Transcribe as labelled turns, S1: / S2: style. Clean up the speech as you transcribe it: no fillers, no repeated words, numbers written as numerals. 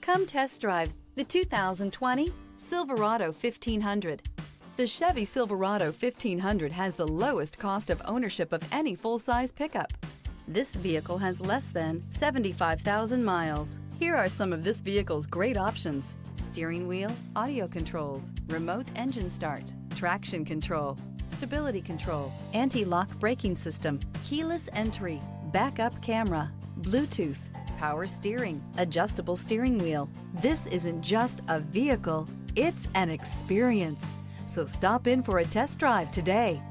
S1: Come test drive the 2020 Silverado 1500. The Chevy Silverado 1500 has the lowest cost of ownership of any full-size pickup. This vehicle has less than 75,000 miles. Here are some of this vehicle's great options: steering wheel audio controls, remote engine start, traction control, stability control, anti-lock braking system, keyless entry, backup camera, Bluetooth, power steering, adjustable steering wheel. This isn't just a vehicle, it's an experience. So stop in for a test drive today.